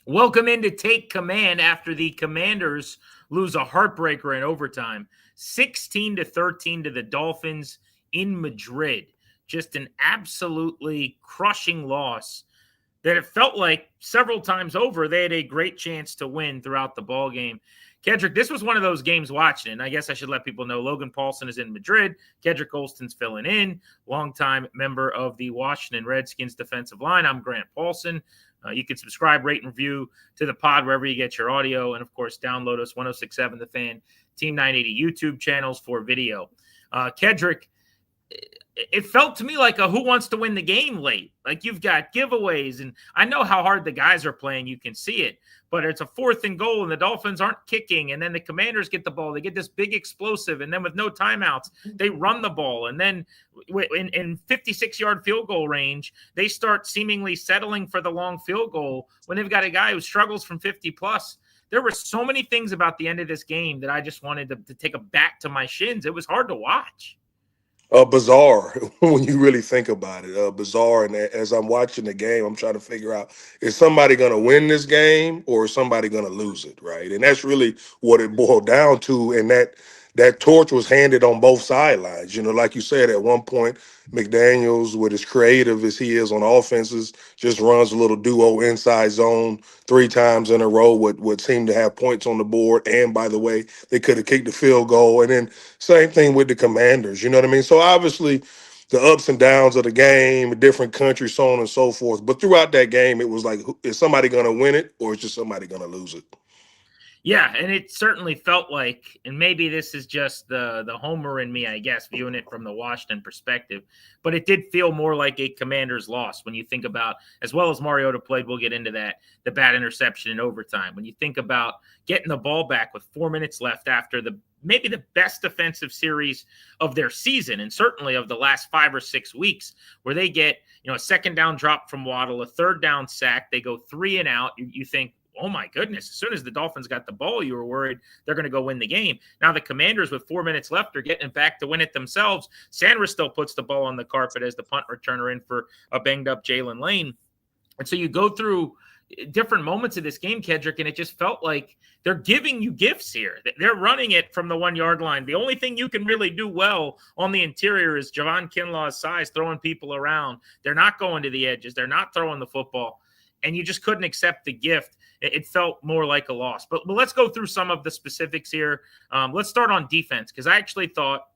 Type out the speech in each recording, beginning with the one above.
Welcome in to take command after the Commanders lose a heartbreaker in overtime, 16-13 to the Dolphins in Madrid. Just an absolutely crushing loss that it felt like several times over they had a great chance to win throughout the ball game. Kedric, this was one of those games watching, and I guess I should let people know Logan Paulsen is in Madrid. Kedric Golston's filling in, longtime member of the Washington Redskins defensive line. I'm Grant Paulsen. You can subscribe, rate, and review to the pod wherever you get your audio. And, of course, download us 1067 The Fan, Team 980 YouTube channels for video. Kedric, it felt to me like a who wants to win the game late. Like you've got giveaways, and I know how hard the guys are playing. You can see it, but it's a 4th and goal, and the Dolphins aren't kicking, and then the Commanders get the ball. They get this big explosive, and then with no timeouts, they run the ball, and then in 56-yard field goal range, they start seemingly settling for the long field goal when they've got a guy who struggles from 50-plus. There were so many things about the end of this game that I just wanted to take a bat to my shins. It was hard to watch. Bizarre when you really think about it. Bizarre, and as I'm watching the game, I'm trying to figure out, is somebody going to win this game or is somebody going to lose it, right? And that's really what it boiled down to. And that torch was handed on both sidelines. Like you said, at one point, McDaniels, with as creative as he is on offenses, just runs a little duo inside zone 3 times in a row, would seem to have points on the board. And by the way, they could have kicked the field goal. And then same thing with the Commanders. You know what I mean? So obviously, the ups and downs of the game, different countries, so on and so forth. But throughout that game, it was like, is somebody going to win it or is just somebody going to lose it? Yeah, and it certainly felt like, and maybe this is just the homer in me, I guess, viewing it from the Washington perspective, but it did feel more like a Commanders loss when you think about, as well as Mariota played, we'll get into that, the bad interception in overtime. When you think about getting the ball back with 4 minutes left after maybe the best defensive series of their season, and certainly of the last 5 or 6 weeks, where they get, a second down drop from Waddle, a third down sack, they go 3 and out. You think, oh my goodness, as soon as the Dolphins got the ball, you were worried they're going to go win the game. Now the Commanders, with 4 minutes left, are getting it back to win it themselves. Sanders still puts the ball on the carpet as the punt returner in for a banged-up Jalen Lane. And so you go through different moments of this game, Kedric, and it just felt like they're giving you gifts here. They're running it from the 1-yard line. The only thing you can really do well on the interior is Javon Kinlaw's size, throwing people around. They're not going to the edges. They're not throwing the football. And you just couldn't accept the gift. It felt more like a loss. But let's go through some of the specifics here. Let's start on defense, because I actually thought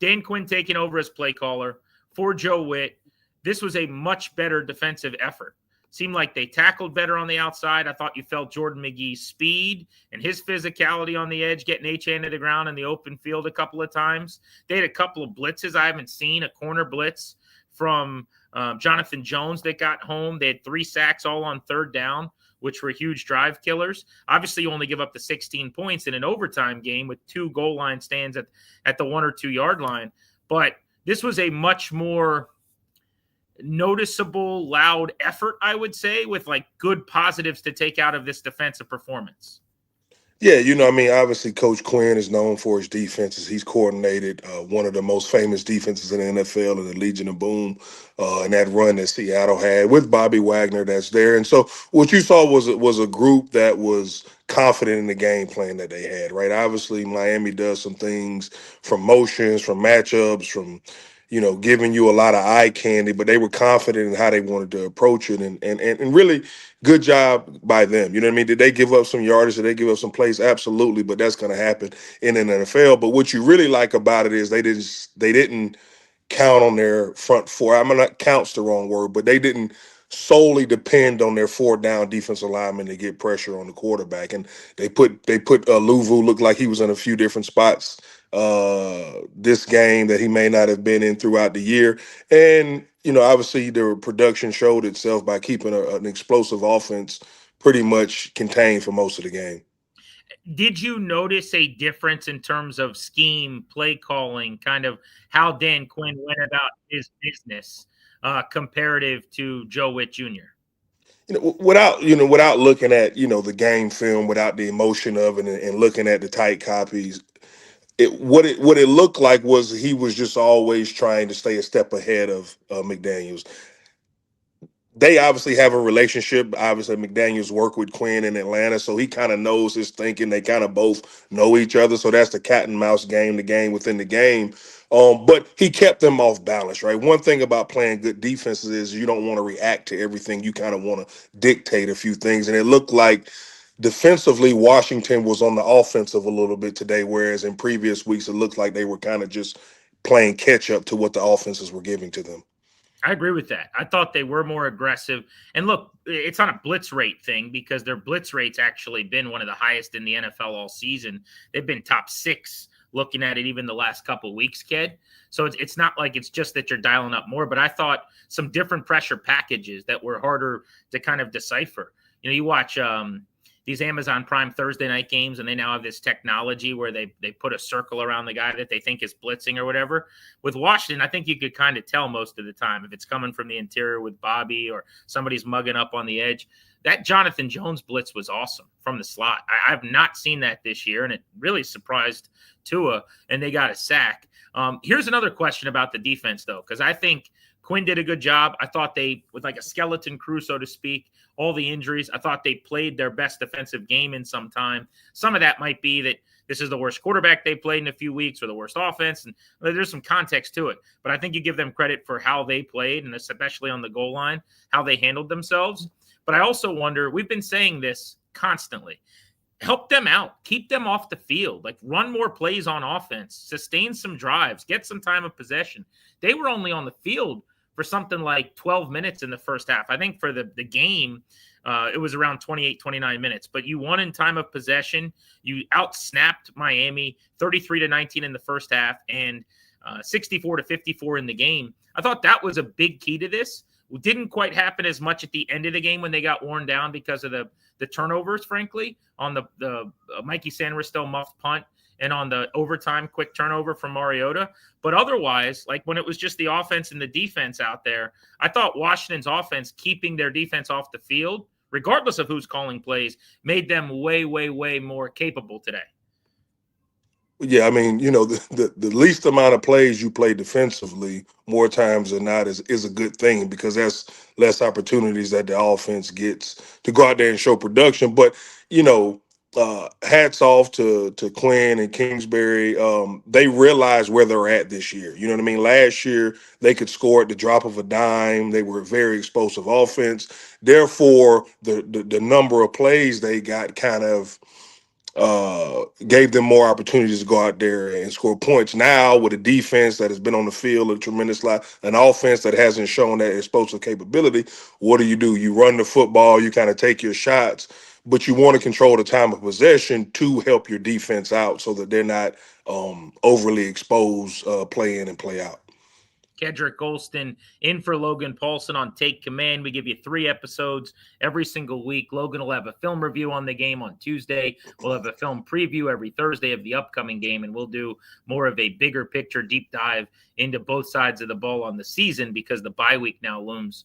Dan Quinn taking over as play caller for Joe Witt, this was a much better defensive effort. Seemed like they tackled better on the outside. I thought you felt Jordan McGee's speed and his physicality on the edge, getting H.A. to the ground in the open field a couple of times. They had a couple of blitzes I haven't seen, a corner blitz from Jonathan Jones that got home. They had 3 sacks all on third down, which were huge drive killers. Obviously, you only give up the 16 points in an overtime game with 2 goal line stands at the 1 or 2 yard line. But this was a much more noticeable, loud effort, I would say, with like good positives to take out of this defensive performance. Yeah, obviously Coach Quinn is known for his defenses. He's coordinated one of the most famous defenses in the NFL in the Legion of Boom, and that run that Seattle had with Bobby Wagner that's there. And so what you saw was a group that was confident in the game plan that they had, right? Obviously, Miami does some things from motions, from matchups, from giving you a lot of eye candy, but they were confident in how they wanted to approach it, and really good job by them. You know what I mean? Did they give up some yardage? Did they give up some plays? Absolutely, but that's going to happen in an NFL. But what you really like about it is they didn't count on their front four. I'm not count's the wrong word, but they didn't solely depend on their 4th-down defensive lineman to get pressure on the quarterback. And they put Luvu, looked like he was in a few different spots this game that he may not have been in throughout the year. And obviously the production showed itself by keeping an explosive offense pretty much contained for most of the game. Did you notice a difference in terms of scheme, play calling, kind of how Dan Quinn went about his business comparative to Joe Witt Jr.? Without looking at the game film, without the emotion of it, and looking at the tight copies, what it looked like was he was just always trying to stay a step ahead of McDaniels. they obviously have a relationship. Obviously, McDaniels worked with Quinn in Atlanta, so he kind of knows his thinking. They kind of both know each other, so that's the cat and mouse game, the game within the game. But he kept them off balance, right? One thing about playing good defenses is you don't want to react to everything. You kind of want to dictate a few things, and it looked like defensively, Washington was on the offensive a little bit today, whereas in previous weeks it looked like they were kind of just playing catch up to what the offenses were giving to them. I agree with that. I thought they were more aggressive. And look, it's not a blitz rate thing because their blitz rate's actually been one of the highest in the NFL all season. They've been top 6 looking at it even the last couple of weeks, kid. So it's not like it's just that you're dialing up more, but I thought some different pressure packages that were harder to kind of decipher. You watch these Amazon Prime Thursday night games, and they now have this technology where they put a circle around the guy that they think is blitzing or whatever. With Washington, I think you could kind of tell most of the time if it's coming from the interior with Bobby or somebody's mugging up on the edge. That Jonathan Jones blitz was awesome from the slot. I've not seen that this year, and it really surprised Tua, and they got a sack. Here's another question about the defense, though, because I think Quinn did a good job. I thought they, with like a skeleton crew, so to speak, all the injuries, I thought they played their best defensive game in some time. Some of that might be that this is the worst quarterback they played in a few weeks or the worst offense, and there's some context to it. But I think you give them credit for how they played, and especially on the goal line, how they handled themselves. But I also wonder, we've been saying this constantly, help them out, keep them off the field, like run more plays on offense, sustain some drives, get some time of possession. They were only on the field for something like 12 minutes in the first half. I think for the game, it was around 28, 29 minutes. But you won in time of possession. You outsnapped Miami 33-19 in the first half and 64-54 in the game. I thought that was a big key to this. It didn't quite happen as much at the end of the game when they got worn down because of the turnovers, frankly, on the Mikey Sanristo muffed punt and on the overtime quick turnover from Mariota. But otherwise, like when it was just the offense and the defense out there, I thought Washington's offense keeping their defense off the field, regardless of who's calling plays, made them way, way, way more capable today. Yeah, I mean, the least amount of plays you play defensively more times than not is a good thing because that's less opportunities that the offense gets to go out there and show production. But, hats off to Quinn and Kingsbury. They realize where they're at this year. You know what I mean? Last year, they could score at the drop of a dime. They were a very explosive offense. Therefore, the number of plays they got kind of gave them more opportunities to go out there and score points. Now, with a defense that has been on the field a tremendous lot, an offense that hasn't shown that explosive capability, what do? You run the football, you kind of take your shots, but you want to control the time of possession to help your defense out so that they're not overly exposed play in and play out. Kedric Golston in for Logan Paulsen on Take Command. We give you 3 episodes every single week. Logan will have a film review on the game on Tuesday. We'll have a film preview every Thursday of the upcoming game, and we'll do more of a bigger picture deep dive into both sides of the ball on the season because the bye week now looms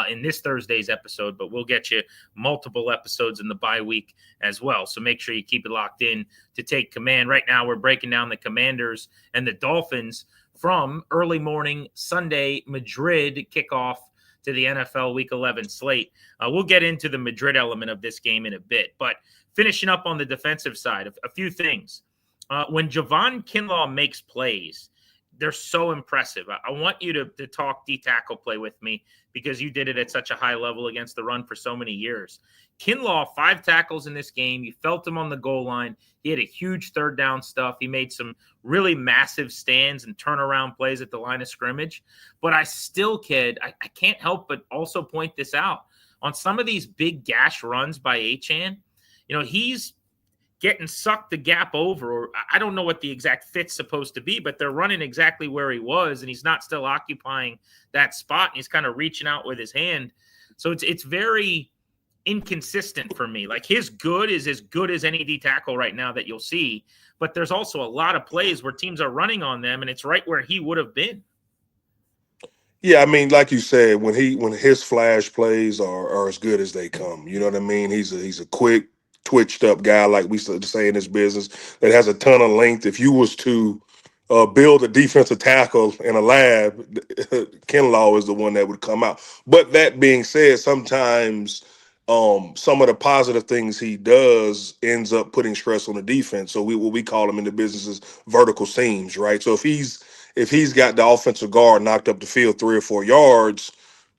in this Thursday's episode, but we'll get you multiple episodes in the bye week as well. So make sure you keep it locked in to Take Command. Right now, we're breaking down the Commanders and the Dolphins from early morning Sunday Madrid kickoff to the NFL Week 11 slate. We'll get into the Madrid element of this game in a bit, but finishing up on the defensive side, a few things. When Javon Kinlaw makes plays, they're so impressive. I want you to talk D-tackle play with me because you did it at such a high level against the run for so many years. Kinlaw, 5 tackles in this game. You felt him on the goal line. He had a huge third down stuff. He made some really massive stands and turnaround plays at the line of scrimmage. But I still, kid, I can't help but also point this out. On some of these big gash runs by Achane, he's getting sucked the gap over, or I don't know what the exact fit's supposed to be, but they're running exactly where he was, and he's not still occupying that spot, and he's kind of reaching out with his hand. So it's very inconsistent for me. Like his good is as good as any D tackle right now that you'll see, but there's also a lot of plays where teams are running on them, and it's right where he would have been. Yeah, I mean, like you said, when his flash plays are as good as they come. You know what I mean? He's a quick, twitched up guy, like we say in this business, that has a ton of length. If you was to build a defensive tackle in a lab, Kinlaw is the one that would come out. But that being said, sometimes some of the positive things he does ends up putting stress on the defense. So what we call them in the business is vertical seams, right? So if he's got the offensive guard knocked up the field 3 or 4 yards,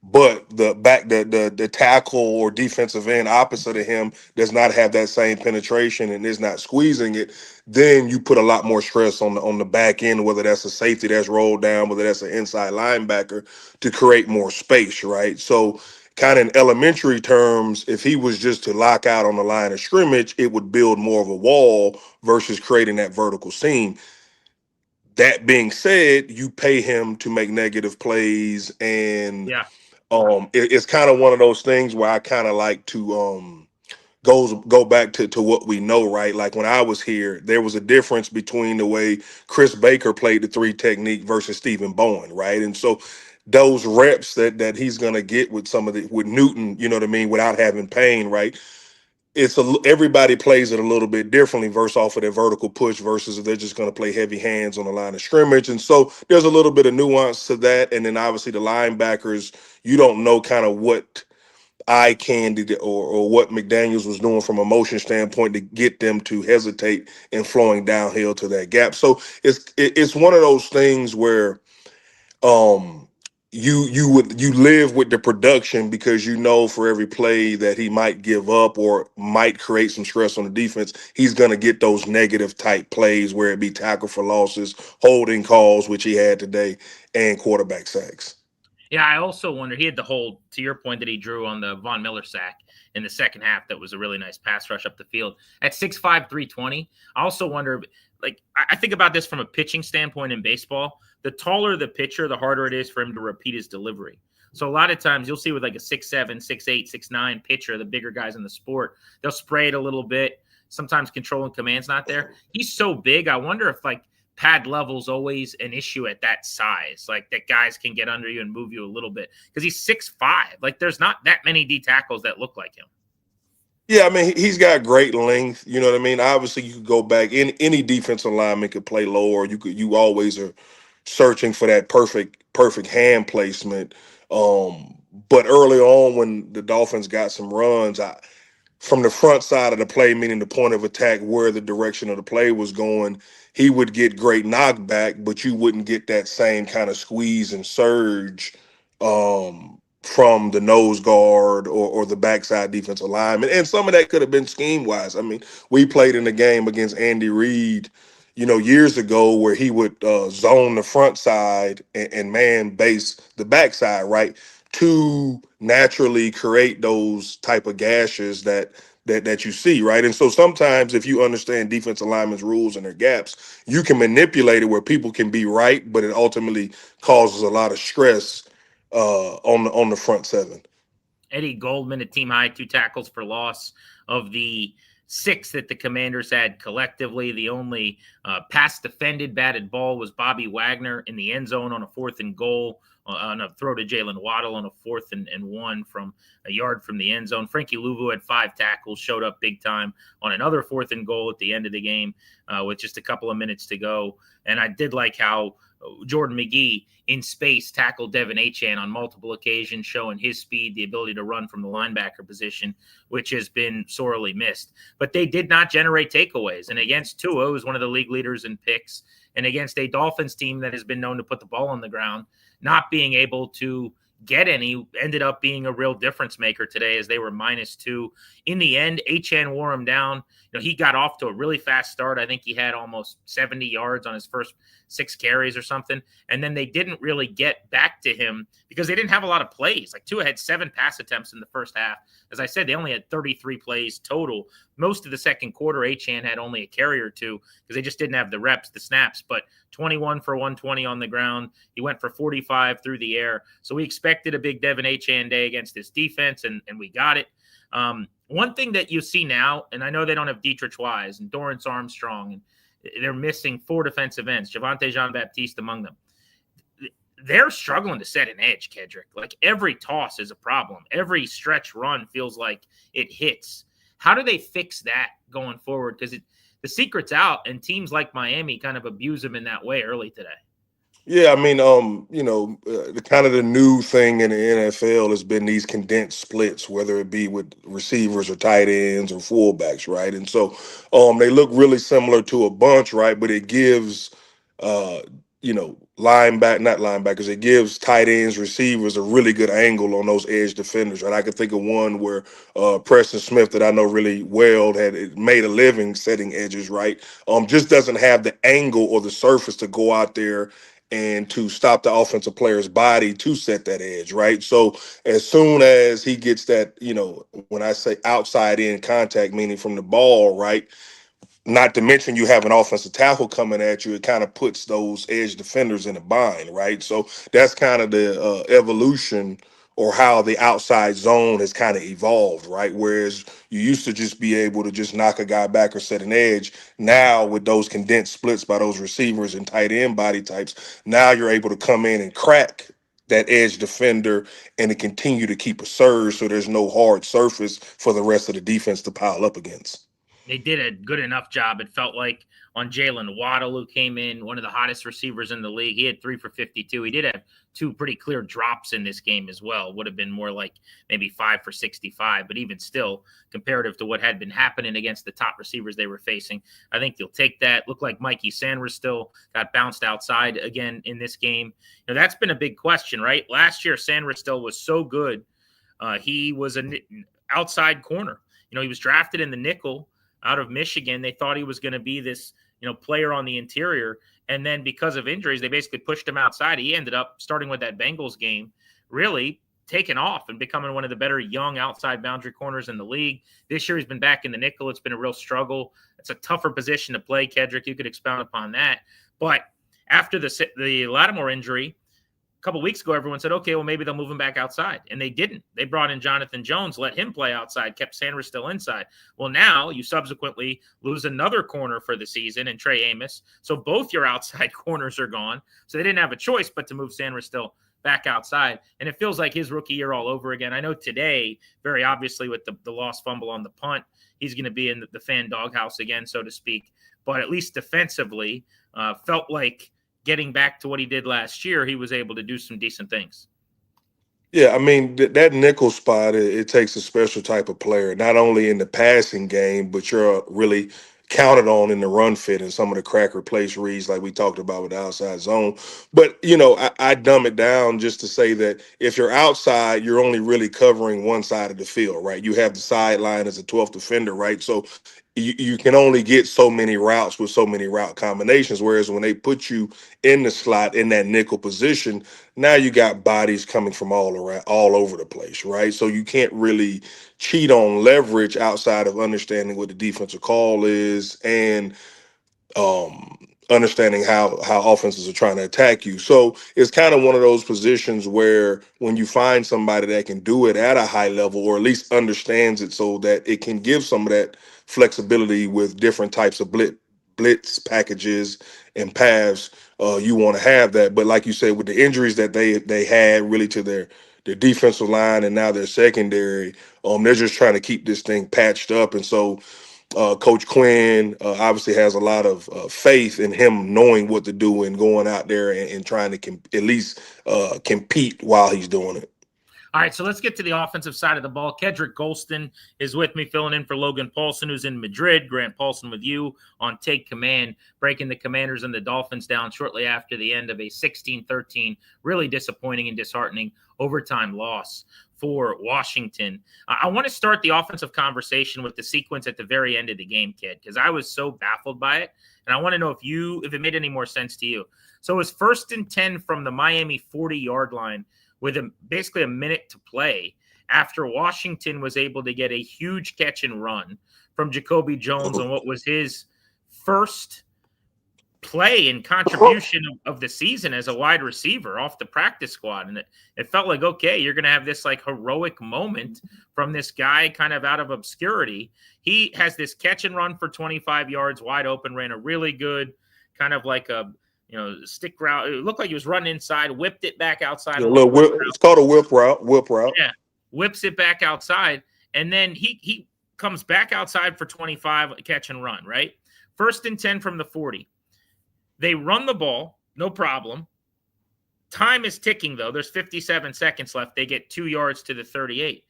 but the tackle or defensive end opposite of him does not have that same penetration and is not squeezing it, then you put a lot more stress on the back end, whether that's a safety that's rolled down, whether that's an inside linebacker, to create more space, right? So kind of in elementary terms, if he was just to lock out on the line of scrimmage, it would build more of a wall versus creating that vertical seam. That being said, you pay him to make negative plays, and Yeah. it's kind of one of those things where I kind of like to go back to what we know, right? Like when I was here, there was a difference between the way Chris Baker played the 3 technique versus Stephen Bowen, right? And so those reps that he's gonna get with with Newton, you know what I mean, without having pain, right? Everybody plays it a little bit differently versus off of their vertical push versus if they're just going to play heavy hands on the line of scrimmage. And so there's a little bit of nuance to that. And then obviously the linebackers, you don't know kind of what eye candy or what McDaniels was doing from a motion standpoint to get them to hesitate in flowing downhill to that gap. So it's one of those things where um you live with the production because you know for every play that he might give up or might create some stress on the defense, he's going to get those negative type plays where it be tackle for losses, holding calls, which he had today, and quarterback sacks. Yeah, I also wonder, he had the hold, to your point, that he drew on the Von Miller sack in the second half. That was a really nice pass rush up the field. At 6'5", 320, I also wonder, like, I think about this from a pitching standpoint in baseball. The taller the pitcher, the harder it is for him to repeat his delivery. So a lot of times you'll see with like a 6'7", 6'8", 6'9" pitcher, the bigger guys in the sport, they'll spray it a little bit. Sometimes control and command's not there. He's so big, I wonder if, like, pad level's always an issue at that size, like that guys can get under you and move you a little bit because he's 6'5". Like there's not that many D tackles that look like him. Yeah, I mean, he's got great length. You know what I mean? Obviously, you could go back. Any defensive lineman could play lower. You always are searching for that perfect hand placement. But early on, when the Dolphins got some runs, from the front side of the play, meaning the point of attack, where the direction of the play was going, he would get great knockback, but you wouldn't get that same kind of squeeze and surge from the nose guard or the backside defensive lineman. And some of that could have been scheme wise. I mean, we played in a game against Andy Reid, years ago where he would zone the front side and man base the backside, right? To naturally create those type of gashes that you see, right? And so sometimes if you understand defensive linemen's rules and their gaps, you can manipulate it where people can be right, but it ultimately causes a lot of stress on the front seven. Eddie Goldman, a team high 2 tackles for loss. Of the 6 that the Commanders had collectively, the only pass defended batted ball was Bobby Wagner in the end zone on a 4th and goal, on a throw to Jalen Waddle on a 4th and 1 from a yard from the end zone. Frankie Louvu had 5 tackles, showed up big time on another 4th and goal at the end of the game with just a couple of minutes to go. And I did like how Jordan McGee in space tackled Devin Achane on multiple occasions, showing his speed, the ability to run from the linebacker position, which has been sorely missed. But they did not generate takeaways. And against Tua, who's one of the league leaders in picks, and against a Dolphins team that has been known to put the ball on the ground, not being able to get any ended up being a real difference maker today as they were -2. In the end, Achane wore him down. He got off to a really fast start. I think he had almost 70 yards on his first 6 carries or something. And then they didn't really get back to him because they didn't have a lot of plays. Like Tua had 7 pass attempts in the first half. As I said, they only had 33 plays total. Most of the second quarter, Achane had only a carry or 2 because they just didn't have the reps, the snaps. But 21 for 120 on the ground. He went for 45 through the air. So we expected a big Devin Achane day against this defense, and we got it. One thing that you see now, and I know they don't have Dietrich Wise and Dorrance Armstrong, and they're missing 4 defensive ends, Javonte Jean-Baptiste among them. They're struggling to set an edge, Kedric. Like every toss is a problem. Every stretch run feels like it hits. How do they fix that going forward? Because the secret's out, and teams like Miami kind of abuse him in that way early today. Yeah, I mean, the kind of the new thing in the NFL has been these condensed splits, whether it be with receivers or tight ends or fullbacks, right? And so, they look really similar to a bunch, right? But it gives, uh, not linebackers, it gives tight ends, receivers a really good angle on those edge defenders, right? I can think of one where Preston Smith, that I know really well, had made a living setting edges, right? Just doesn't have the angle or the surface to go out there and to stop the offensive player's body to set that edge, right? So as soon as he gets that, when I say outside in contact, meaning from the ball, right? Not to mention you have an offensive tackle coming at you, it kind of puts those edge defenders in a bind, right? So that's kind of the evolution or how the outside zone has kind of evolved, right? Whereas you used to just be able to just knock a guy back or set an edge. Now with those condensed splits by those receivers and tight end body types, now you're able to come in and crack that edge defender and to continue to keep a surge so there's no hard surface for the rest of the defense to pile up against. They did a good enough job. It felt like on Jalen Waddle, who came in, one of the hottest receivers in the league. He had 3 for 52. He did have 2 pretty clear drops in this game as well. Would have been more like maybe 5 for 65, but even still, comparative to what had been happening against the top receivers they were facing, I think you'll take that. Looked like Mikey Sanders still got bounced outside again in this game. That's been a big question, right? Last year, Sanders still was so good. He was an outside corner. He was drafted in the nickel out of Michigan. They thought he was going to be this, player on the interior. And then because of injuries, they basically pushed him outside. He ended up starting with that Bengals game, really taking off and becoming one of the better young outside boundary corners in the league. This year he's been back in the nickel. It's been a real struggle. It's a tougher position to play. Kedric, you could expound upon that. But after the Lattimore injury, couple weeks ago, everyone said, okay, well, maybe they'll move him back outside. And they didn't. They brought in Jonathan Jones, let him play outside, kept Sanders still inside. Well, now you subsequently lose another corner for the season in Trey Amos. So both your outside corners are gone. So they didn't have a choice but to move Sanders still back outside. And it feels like his rookie year all over again. I know today, very obviously with the lost fumble on the punt, he's going to be in the fan doghouse again, so to speak. But at least defensively, felt like getting back to what he did last year, he was able to do some decent things. Yeah, I mean, that nickel spot, it takes a special type of player, not only in the passing game, but you're really counted on in the run fit and some of the crack replace reads like we talked about with the outside zone. But, I dumb it down just to say that if you're outside, you're only really covering one side of the field, right? You have the sideline as a 12th defender, right? So you can only get so many routes with so many route combinations. Whereas when they put you in the slot in that nickel position, now you got bodies coming from all over the place, right? So you can't really cheat on leverage outside of understanding what the defensive call is and understanding how offenses are trying to attack you. So it's kind of one of those positions where when you find somebody that can do it at a high level or at least understands it so that it can give some of that flexibility with different types of blitz packages and paths, you want to have that. But like you said, with the injuries that they had really to their defensive line and now their secondary, they're just trying to keep this thing patched up. And so Coach Quinn obviously has a lot of faith in him knowing what to do and going out there and trying to at least compete while he's doing it. All right, so let's get to the offensive side of the ball. Kedric Golston is with me, filling in for Logan Paulsen, who's in Madrid. Grant Paulsen with you on Take Command, breaking the Commanders and the Dolphins down shortly after the end of a 16-13, really disappointing and disheartening overtime loss for Washington. I want to start the offensive conversation with the sequence at the very end of the game, kid, because I was so baffled by it, and I want to know if it made any more sense to you. So it was 1st and 10 from the Miami 40-yard line with basically a minute to play after Washington was able to get a huge catch and run from Jacoby Jones on what was his first play and contribution of the season as a wide receiver off the practice squad. And it felt like, okay, you're going to have this like heroic moment from this guy kind of out of obscurity. He has this catch and run for 25 yards wide open, ran a really good kind of like a stick route. It looked like he was running inside, whipped it back outside. It's called a whip route. Yeah, whips it back outside, and then he comes back outside for 25, catch and run, right? First and 10 from the 40. They run the ball, no problem. Time is ticking, though. There's 57 seconds left. They get 2 yards to the 38.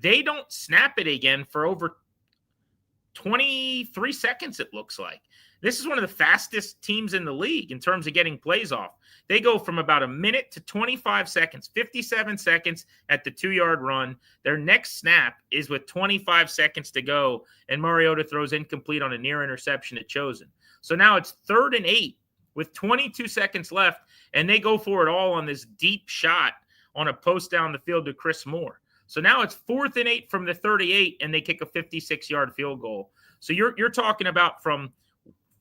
They don't snap it again for over 23 seconds, it looks like. This is one of the fastest teams in the league in terms of getting plays off. They go from about a minute to 25 seconds, 57 seconds at the 2-yard run. Their next snap is with 25 seconds to go, and Mariota throws incomplete on a near interception at Chosen. So now it's 3rd and 8 with 22 seconds left, and they go for it all on this deep shot on a post down the field to Chris Moore. So now it's 4th and 8 from the 38, and they kick a 56-yard field goal. So you're talking about from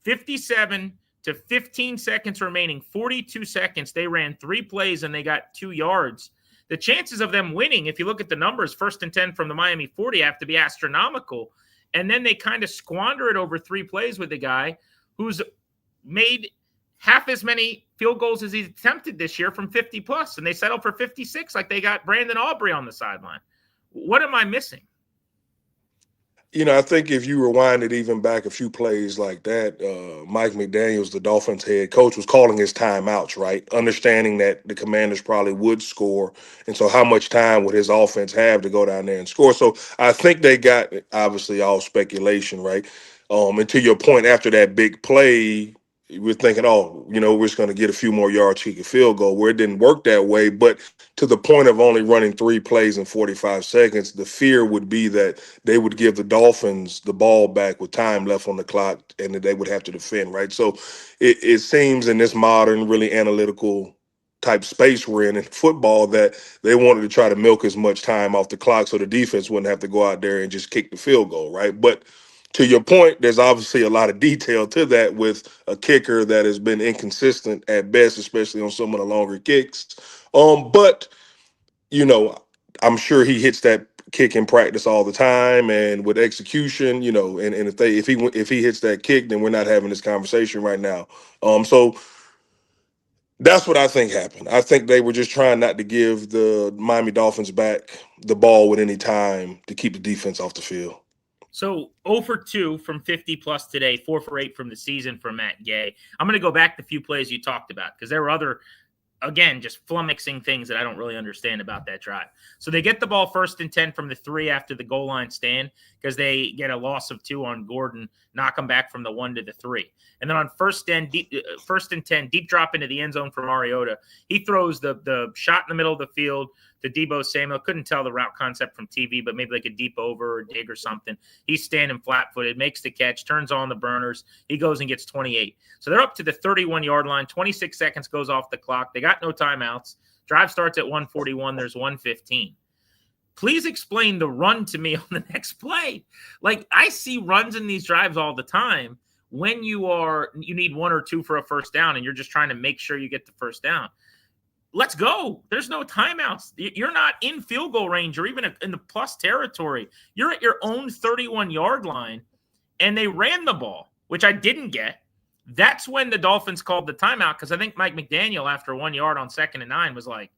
57 to 15 seconds remaining, 42 seconds. They ran 3 plays and they got 2 yards. The chances of them winning, if you look at the numbers, 1st and 10 from the Miami 40 have to be astronomical. And then they kind of squander it over 3 plays with a guy who's made half as many field goals as he's attempted this year from 50 plus, and they settled for 56 like they got Brandon Aubrey on the sideline. What am I missing? I think if you rewind it even back a few plays like that, Mike McDaniels, the Dolphins head coach, was calling his timeouts, right? Understanding that the Commanders probably would score. And so how much time would his offense have to go down there and score? So I think they got, obviously, all speculation, right? And to your point, after that big play, we're thinking, we're just going to get a few more yards, kick a field goal, where it didn't work that way. But to the point of only running 3 plays in 45 seconds, the fear would be that they would give the Dolphins the ball back with time left on the clock and that they would have to defend, right? So it seems in this modern, really analytical type space we're in football that they wanted to try to milk as much time off the clock so the defense wouldn't have to go out there and just kick the field goal, right? But to your point, there's obviously a lot of detail to that with a kicker that has been inconsistent at best, especially on some of the longer kicks. But I'm sure he hits that kick in practice all the time, and with execution, and if he hits that kick, then we're not having this conversation right now. So that's what I think happened. I think they were just trying not to give the Miami Dolphins back the ball with any time to keep the defense off the field. So 0 for 2 from 50 plus today, 4 for 8 from the season for Matt Gay. I'm going to go back to a few plays you talked about because there were other, again, just flummoxing things that I don't really understand about that drive. So they get the ball 1st and 10 from the 3 after the goal line stand because they get a loss of 2 on Gordon, knock them back from the 1 to the 3. And then on 1st and 10, deep drop into the end zone for Mariota. He throws the shot in the middle of the field to Deebo Samuel. Couldn't tell the route concept from TV, but maybe like a deep over or dig or something. He's standing flat-footed, makes the catch, turns on the burners. He goes and gets 28. So they're up to the 31-yard line. 26 seconds goes off the clock. They got no timeouts. Drive starts at 1:41. There's 1:15. Please explain the run to me on the next play. Like, I see runs in these drives all the time when you need 1 or 2 for a first down and you're just trying to make sure you get the first down. Let's go. There's no timeouts. You're not in field goal range or even in the plus territory. You're at your own 31-yard line, and they ran the ball, which I didn't get. That's when the Dolphins called the timeout because I think Mike McDaniel, after 1 yard on 2nd and 9, was like,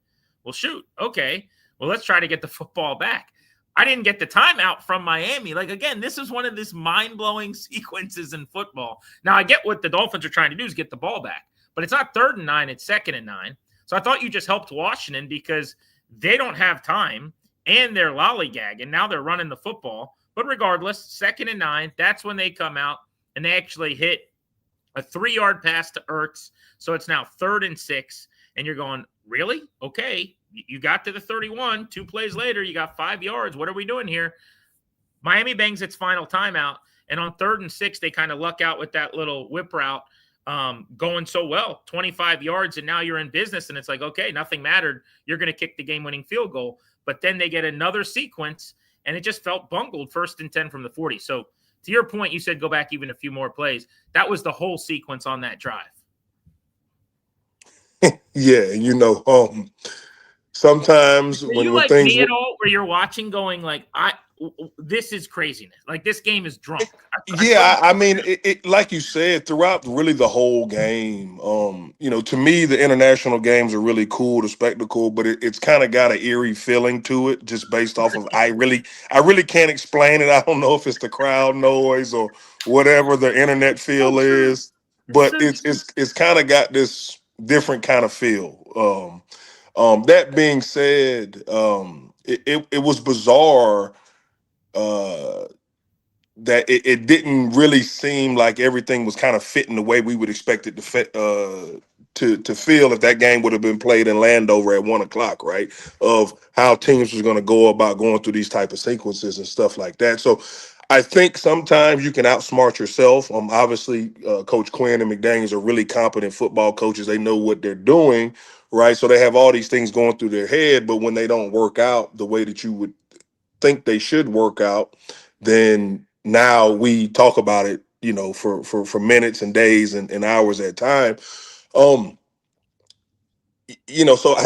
well, shoot, okay, well, let's try to get the football back. I didn't get the timeout from Miami. Like, again, this is one of these mind-blowing sequences in football. Now, I get what the Dolphins are trying to do is get the ball back, but it's not 3rd and 9, it's 2nd and 9. So I thought you just helped Washington because they don't have time and they're lollygagging. Now they're running the football. But regardless, 2nd and 9, that's when they come out and they actually hit a 3-yard pass to Ertz. So it's now 3rd and 6. And you're going, really? Okay. You got to the 31. 2 plays later, you got 5 yards. What are we doing here? Miami bangs its final timeout. And on 3rd and 6, they kind of luck out with that little whip route. Going so well, 25 yards, and now you're in business, and it's like, okay, nothing mattered. You're going to kick the game-winning field goal. But then they get another sequence, and it just felt bungled 1st and 10 from the 40. So to your point, you said go back even a few more plays. That was the whole sequence on that drive. Yeah, sometimes Are you when like things me at all where you're watching going like, this is craziness. Like, this game is drunk. I Yeah, couldn't. I mean, like you said, throughout really the whole game, to me, the international games are really cool, the spectacle, but it's kind of got an eerie feeling to it, just based off of I really can't explain it. I don't know if it's the crowd noise or whatever the internet So feel true. is, It's but so it's kind of got this different kind of feel. That being said, it was bizarre. Uh, that it didn't really seem like everything was kind of fitting the way we would expect it to fit, to feel if that game would have been played in Landover at 1 o'clock, right? Of how teams was going to go about going through these type of sequences and stuff like that. So I think sometimes you can outsmart yourself. Obviously, Coach Quinn and McDaniels are really competent football coaches. They know what they're doing, right? So they have all these things going through their head, but when they don't work out the way that you would think they should work out, then now we talk about it, for minutes and days and hours at a time. Um, so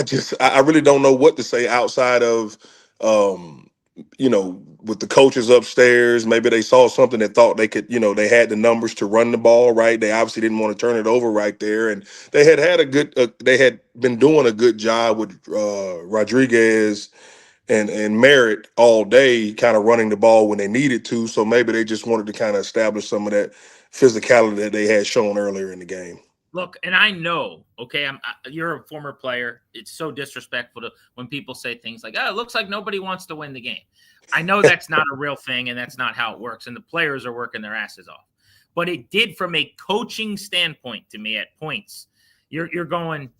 I really don't know what to say outside of, um, with the coaches upstairs, maybe they saw something that thought they could, they had the numbers to run the ball right. They obviously didn't want to turn it over right there, and they had been doing a good job with Rodriguez and Merritt all day, kind of running the ball when they needed to. So maybe they just wanted to kind of establish some of that physicality that they had shown earlier in the game. Look, and I know, okay, you're a former player. It's so disrespectful to when people say things like, "Oh, it looks like nobody wants to win the game." I know that's not a real thing, and that's not how it works. And the players are working their asses off. But it did, from a coaching standpoint, to me at points. You're going.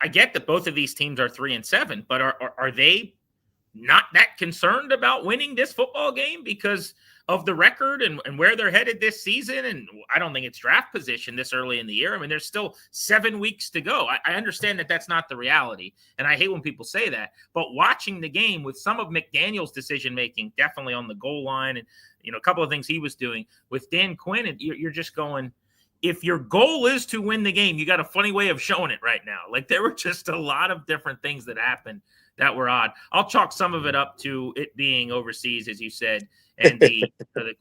I get that both of these teams are 3-7, but are they not that concerned about winning this football game because of the record and where they're headed this season? And I don't think it's draft position this early in the year. I mean, there's still 7 weeks to go. I understand that that's not the reality, and I hate when people say that. But watching the game with some of McDaniel's decision making, definitely on the goal line, and a couple of things he was doing with Dan Quinn, and you're just going, if your goal is to win the game, you got a funny way of showing it right now. Like, there were just a lot of different things that happened that were odd. I'll chalk some of it up to it being overseas, as you said, and the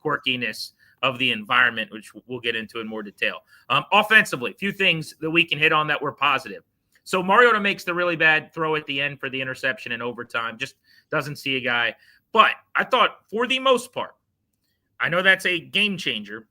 quirkiness of the environment, which we'll get into in more detail. Offensively, a few things that we can hit on that were positive. So Mariota makes the really bad throw at the end for the interception in overtime, just doesn't see a guy. But I thought, for the most part, I know that's a game changer.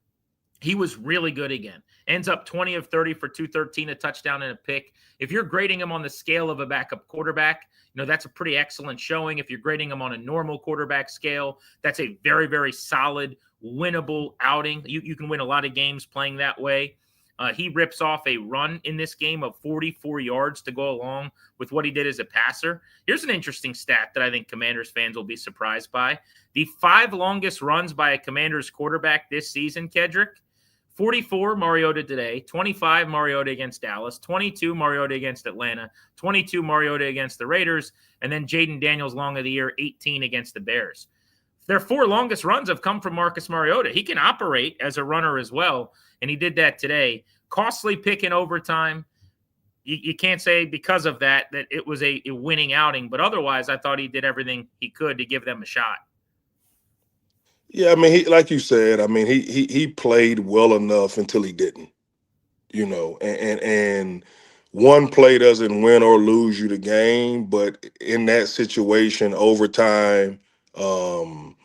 He was really good again. Ends up 20 of 30 for 213, a touchdown and a pick. If you're grading him on the scale of a backup quarterback, that's a pretty excellent showing. If you're grading him on a normal quarterback scale, that's a very, very solid, winnable outing. You can win a lot of games playing that way. He rips off a run in this game of 44 yards to go along with what he did as a passer. Here's an interesting stat that I think Commanders fans will be surprised by. The 5 longest runs by a Commanders quarterback this season, Kedric: 44 Mariota today, 25 Mariota against Dallas, 22 Mariota against Atlanta, 22 Mariota against the Raiders, and then Jaden Daniels long of the year, 18 against the Bears. Their 4 longest runs have come from Marcus Mariota. He can operate as a runner as well, and he did that today. Costly pick in overtime. You can't say because of that it was a winning outing, but otherwise I thought he did everything he could to give them a shot. Yeah, I mean, like you said, I mean, he played well enough until he didn't, and one play doesn't win or lose you the game, but in that situation, overtime, um,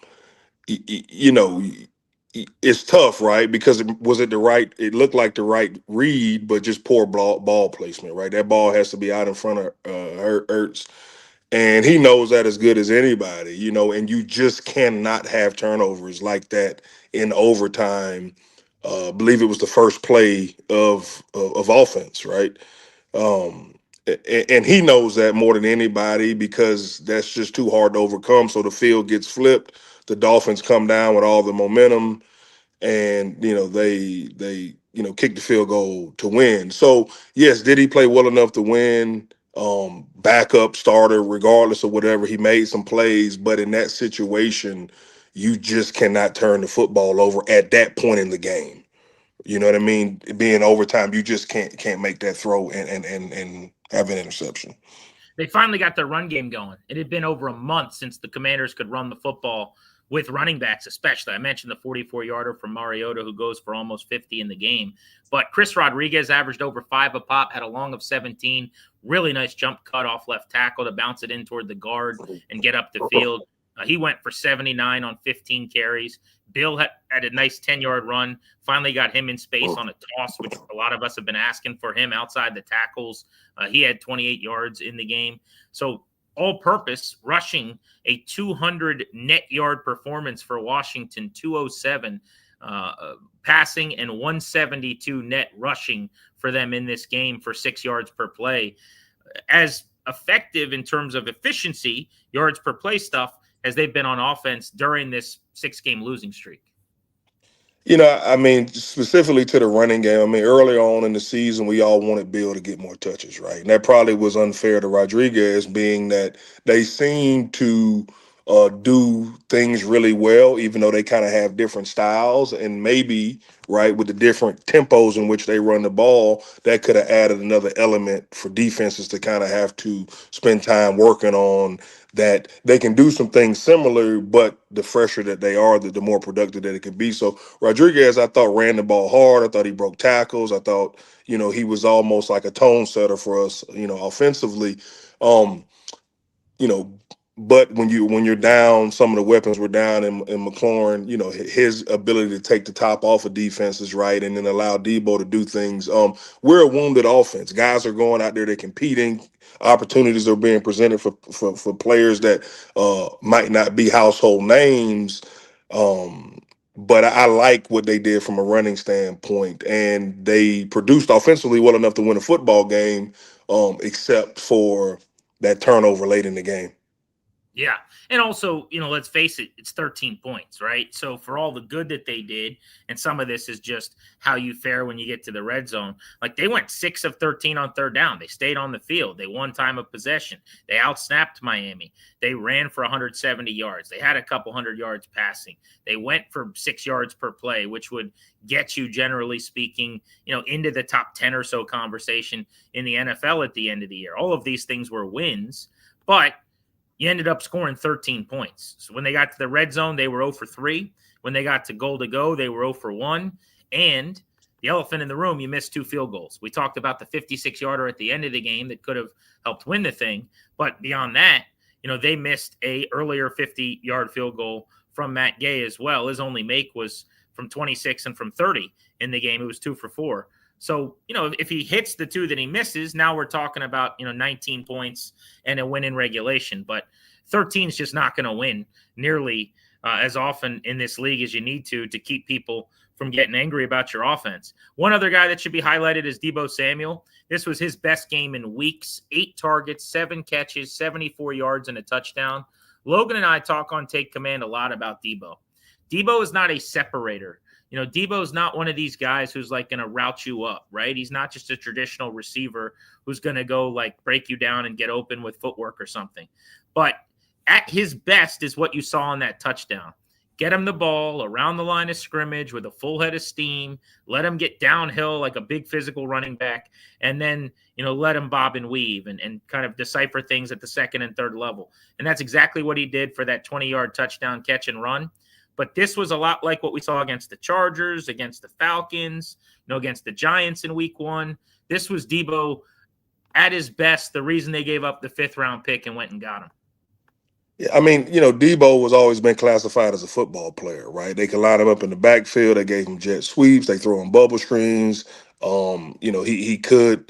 it's tough, right? Because it looked like the right read, but just poor ball placement, right? That ball has to be out in front of Ertz, and he knows that as good as anybody, and you just cannot have turnovers like that in overtime. Believe it was the first play of offense, right? Um, and he knows that more than anybody because that's just too hard to overcome. So the field gets flipped. The Dolphins come down with all the momentum, and they kick the field goal to win. So yes, did he play well enough to win? Backup, starter, regardless of whatever, he made some plays, but in that situation, you just cannot turn the football over at that point in the game. You know what I mean? Being overtime, you just can't make that throw and have an interception. They finally got their run game going. It had been over a month since the Commanders could run the football with running backs, especially. I mentioned the 44-yarder from Mariota, who goes for almost 50 in the game. But Chris Rodriguez averaged over 5 a pop, had a long of 17. Really nice jump cut off left tackle to bounce it in toward the guard and get up the field. He went for 79 on 15 carries. Bill had a nice 10-yard run, finally got him in space on a toss, which a lot of us have been asking for him outside the tackles. He had 28 yards in the game. So all-purpose rushing, a 200 net yard performance for Washington, 207 passing, and 172 net rushing for them in this game for 6 yards per play. As effective in terms of efficiency, yards per play stuff, as they've been on offense during this 6-game losing streak. I mean, specifically to the running game, I mean, early on in the season, we all wanted Bill to get more touches, right? And that probably was unfair to Rodriguez, being that they seem to do things really well, even though they kind of have different styles. And maybe, right, with the different tempos in which they run the ball, that could have added another element for defenses to kind of have to spend time working on, that they can do some things similar, but the fresher that they are, the more productive that it could be. So Rodriguez, I thought, ran the ball hard. I thought he broke tackles. I thought, he was almost like a tone setter for us, offensively. Um, you know, but when you're down, some of the weapons were down, and McLaurin, his ability to take the top off of defenses, right, and then allow Debo to do things. We're a wounded offense. Guys are going out there, they're competing. Opportunities are being presented for players that might not be household names. But I like what they did from a running standpoint, and they produced offensively well enough to win a football game, except for that turnover late in the game. Yeah. And also, let's face it, it's 13 points, right? So for all the good that they did, and some of this is just how you fare when you get to the red zone, like they went 6 of 13 on third down. They stayed on the field. They won time of possession. They outsnapped Miami. They ran for 170 yards. They had a couple hundred yards passing. They went for 6 yards per play, which would get you, generally speaking, into the top 10 or so conversation in the NFL at the end of the year. All of these things were wins, but you ended up scoring 13 points. So when they got to the red zone, they were 0 for 3. When they got to goal to go, they were 0 for 1. And the elephant in the room, you missed 2 field goals. We talked about the 56-yarder at the end of the game that could have helped win the thing. But beyond that, they missed a earlier 50-yard field goal from Matt Gay as well. His only make was from 26 and from 30 in the game. It was 2 for 4. So, if he hits the 2 that he misses, now we're talking about, 19 points and a win in regulation. But 13 is just not going to win nearly as often in this league as you need to keep people from getting angry about your offense. One other guy that should be highlighted is Deebo Samuel. This was his best game in weeks. 8 targets, 7 catches, 74 yards, and a touchdown. Logan and I talk on Take Command a lot about Deebo. Deebo is not a separator. Debo's not one of these guys who's like going to route you up, right? He's not just a traditional receiver who's going to go like break you down and get open with footwork or something. But at his best is what you saw on that touchdown. Get him the ball around the line of scrimmage with a full head of steam, let him get downhill like a big physical running back, and then, let him bob and weave and kind of decipher things at the second and third level. And that's exactly what he did for that 20-yard touchdown catch and run. But this was a lot like what we saw against the Chargers, against the Falcons, against the Giants in week 1. This was Deebo at his best, the reason they gave up the 5th-round pick and went and got him. Yeah, I mean, Debo was always been classified as a football player, right? They could line him up in the backfield. They gave him jet sweeps. They throw him bubble screens. He could,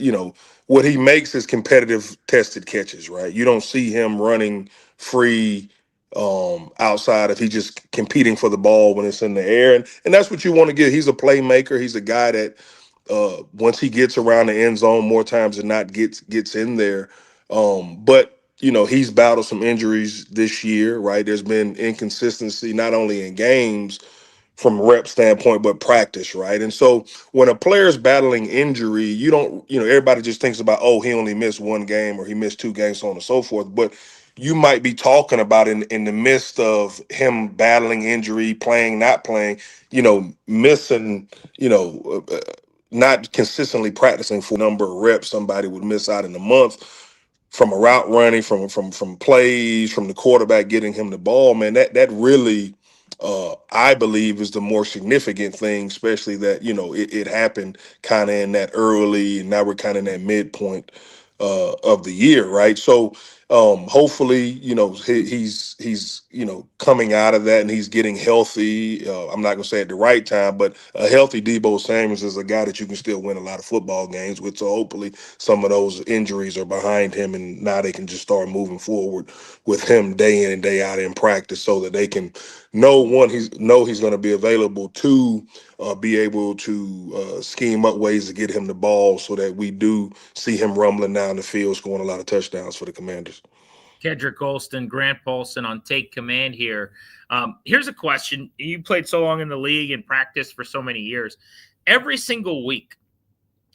what he makes is competitive tested catches, right? You don't see him running free outside if he's just competing for the ball when it's in the air. And that's what you want to get. He's a playmaker. He's a guy that once he gets around the end zone more times than not gets in there. But he's battled some injuries this year, right? There's been inconsistency not only in games from a rep standpoint, but practice, right? And so when a player's battling injury, you don't, everybody just thinks about, oh, he only missed 1 game or he missed 2 games, so on and so forth. But you might be talking about in the midst of him battling injury, playing, not playing, missing, not consistently practicing for a number of reps. Somebody would miss out in a month from a route running, from plays, from the quarterback getting him the ball. Man, that really I believe is the more significant thing, especially that, it happened kind of in that early, and now we're kind of in that midpoint of the year, right? So hopefully, he's coming out of that and he's getting healthy. I'm not gonna say at the right time, but a healthy Debo Samuels is a guy that you can still win a lot of football games with. So hopefully some of those injuries are behind him, and now they can just start moving forward with him day in and day out in practice, so that they can he's going to be available, to be able to scheme up ways to get him the ball, so that we do see him rumbling down the field, scoring a lot of touchdowns for the Commanders. Kedric Golston, Grant Paulsen on Take Command here. Here's a question. You played so long in the league and practiced for so many years. Every single week,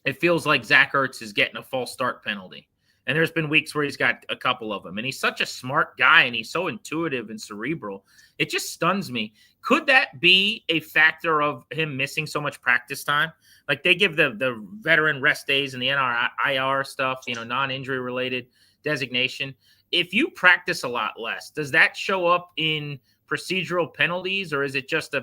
it feels like Zach Ertz is getting a false start penalty. And there's been weeks where he's got a couple of them. And he's such a smart guy, and he's so intuitive and cerebral. It just stuns me. Could that be a factor of him missing so much practice time? Like, they give the veteran rest days and the NIR stuff, non-injury related designation. If you practice a lot less, does that show up in procedural penalties, or is that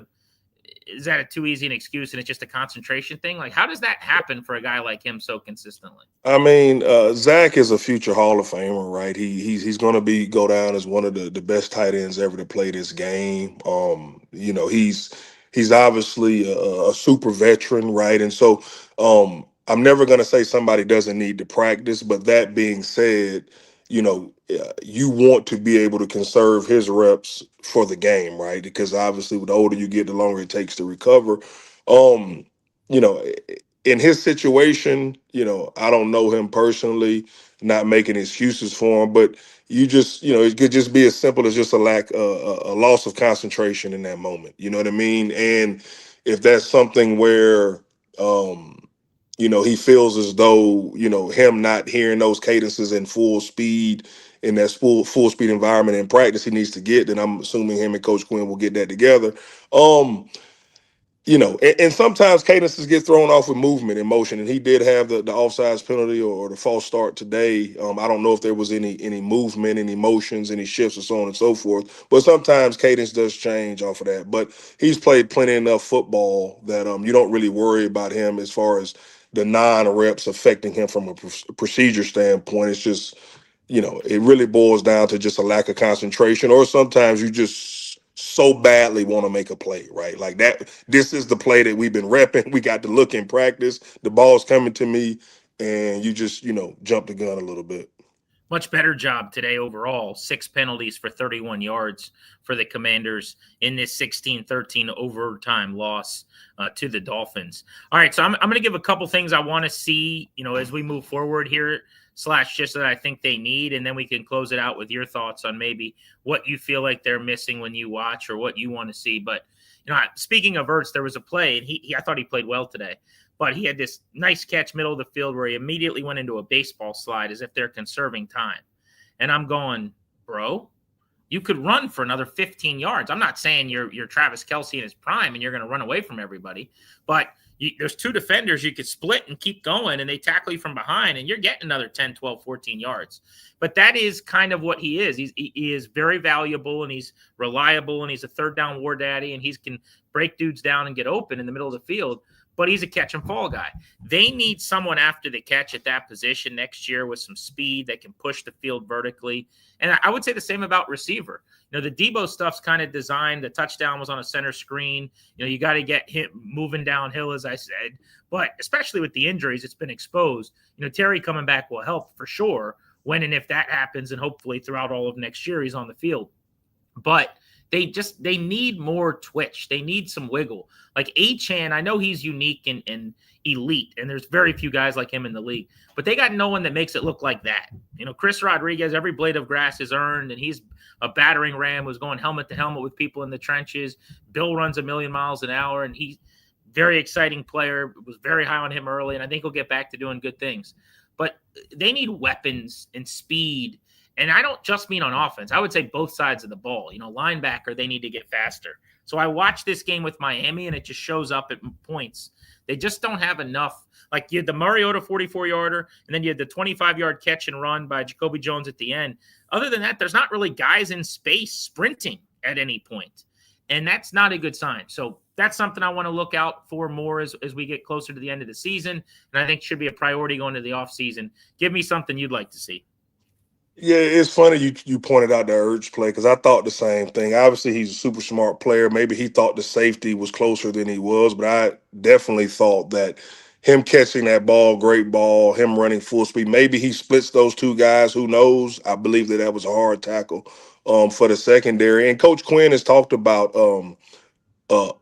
a too easy an excuse and it's just a concentration thing? Like, how does that happen for a guy like him so consistently? I mean, Zach is a future Hall of Famer, right? He's going to go down as one of the best tight ends ever to play this game. He's obviously a super veteran, right? And so I'm never going to say somebody doesn't need to practice, but that being said, you want to be able to conserve his reps for the game, right? Because obviously, the older you get, the longer it takes to recover. Um, you know, in his situation, I don't know him personally, not making excuses for him, but it could just be as simple as just a loss of concentration in that moment. You know what I mean? And if that's something where, he feels as though, him not hearing those cadences in full speed in that full speed environment in practice he needs to get, then I'm assuming him and Coach Quinn will get that together. And sometimes cadences get thrown off with movement and motion, and he did have the offsides penalty or the false start today. I don't know if there was any movement, any motions, any shifts, or so on and so forth. But sometimes cadence does change off of that. But he's played plenty enough football that you don't really worry about him as far as the non-reps affecting him from a procedure standpoint. It's just, it really boils down to just a lack of concentration, or sometimes you just so badly want to make a play, right? Like that, this is the play that we've been repping. We got the look in practice. The ball's coming to me, and you just, jump the gun a little bit. Much better job today overall. 6 penalties for 31 yards for the Commanders in this 16-13 overtime loss to the Dolphins. All right, so I'm going to give a couple things I want to see, as we move forward here, / just that I think they need, and then we can close it out with your thoughts on maybe what you feel like they're missing when you watch or what you want to see. But, speaking of Ertz, there was a play, and I thought he played well today. But he had this nice catch middle of the field where he immediately went into a baseball slide as if they're conserving time. And I'm going, bro, you could run for another 15 yards. I'm not saying you're Travis Kelce in his prime and you're going to run away from everybody. But there's 2 defenders you could split and keep going, and they tackle you from behind, and you're getting another 10, 12, 14 yards. But that is kind of what he is. He is very valuable, and he's reliable, and he's a third down war daddy, and he can break dudes down and get open in the middle of the field. But he's a catch and fall guy. They need someone after the catch at that position next year with some speed that can push the field vertically. And I would say the same about receiver. The Debo stuff's kind of designed. The touchdown was on a center screen. You got to get him moving downhill, as I said. But especially with the injuries, it's been exposed. Terry coming back will help for sure when and if that happens, and hopefully throughout all of next year he's on the field. But they need more twitch. They need some wiggle. Like Achane, I know he's unique and elite, and there's very few guys like him in the league, but they got no one that makes it look like that. Chris Rodriguez, every blade of grass is earned, and he's a battering ram, was going helmet to helmet with people in the trenches. Bill runs 1,000,000 miles an hour, and he's very exciting player. Was very high on him early, and I think he'll get back to doing good things. But they need weapons and speed. And I don't just mean on offense. I would say both sides of the ball. Linebacker, they need to get faster. So I watched this game with Miami, and it just shows up at points. They just don't have enough. Like, you had the Mariota 44-yarder, and then you had the 25-yard catch and run by Jacoby Jones at the end. Other than that, there's not really guys in space sprinting at any point. And that's not a good sign. So that's something I want to look out for more as we get closer to the end of the season. And I think should be a priority going to the offseason. Give me something you'd like to see. Yeah, it's funny you pointed out the urge play because I thought the same thing. Obviously, he's a super smart player. Maybe he thought the safety was closer than he was, but I definitely thought that him catching that ball, great ball, him running full speed, maybe he splits those two guys. Who knows? I believe that was a hard tackle for the secondary. And Coach Quinn has talked about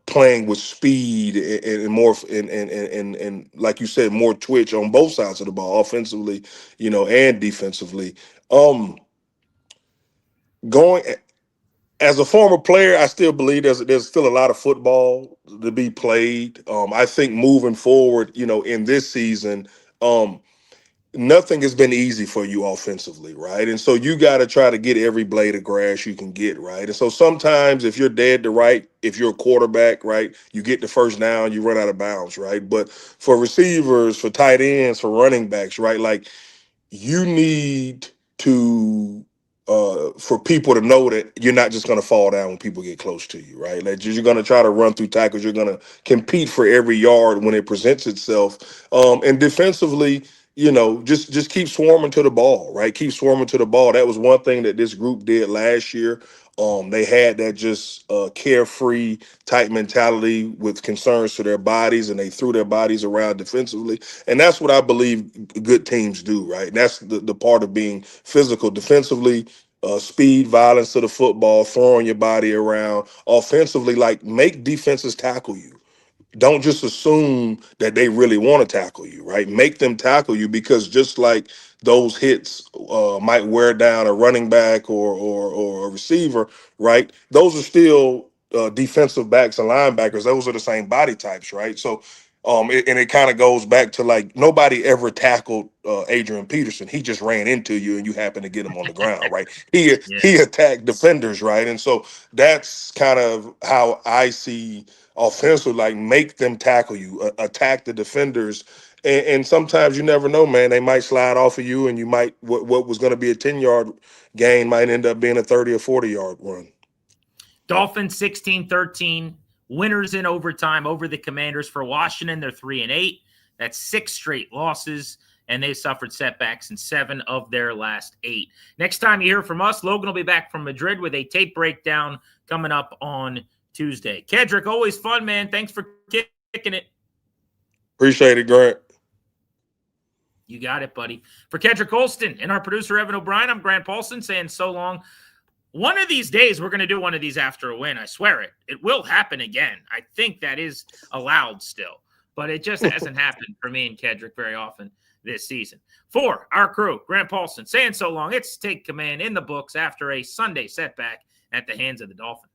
playing with speed and more and like you said, more twitch on both sides of the ball, offensively, and defensively. Um, going as a former player, I still believe there's still a lot of football to be played. I think moving forward, in this season, nothing has been easy for you offensively, right? And so you got to try to get every blade of grass you can get, right? And so sometimes if you're dead to right, if you're a quarterback, right, you get the first down, you run out of bounds, right? But for receivers, for tight ends, for running backs, right, like you need to for people to know that you're not just going to fall down when people get close to you, right? Like you're going to try to run through tackles. You're going to compete for every yard when it presents itself. And defensively, just keep swarming to the ball, right? Keep swarming to the ball. That was one thing that this group did last year. They had that just carefree type mentality with concerns to their bodies, and they threw their bodies around defensively. And that's what I believe good teams do, right? And that's the part of being physical defensively, speed, violence to the football, throwing your body around. Offensively, like make defenses tackle you. Don't just assume that they really want to tackle you, right? Make them tackle you, because just like those hits might wear down a running back or a receiver, right? Those are still defensive backs and linebackers. Those are the same body types, right? So, and it kind of goes back to like nobody ever tackled Adrian Peterson. He just ran into you and you happen to get him on the ground, right? He Yeah. he attacked defenders, right? And so that's kind of how I see offensive, like make them tackle you, attack the defenders. And sometimes you never know, man. They might slide off of you, and you might what was going to be a 10-yard gain might end up being a 30 or 40-yard run. Dolphins 16-13, winners in overtime over the Commanders. For Washington, they're 3-8. That's 6 straight losses, and they suffered setbacks in 7 of their last 8. Next time you hear from us, Logan will be back from Madrid with a tape breakdown coming up on Tuesday. Kedric, always fun, man. Thanks for kicking it. Appreciate it, Grant. You got it, buddy. For Kedric Golston and our producer, Evan O'Brien, I'm Grant Paulsen saying so long. One of these days, we're going to do one of these after a win. I swear it. It will happen again. I think that is allowed still, but it just hasn't happened for me and Kedric very often this season. For our crew, Grant Paulsen saying so long. It's Take Command in the books after a Sunday setback at the hands of the Dolphins.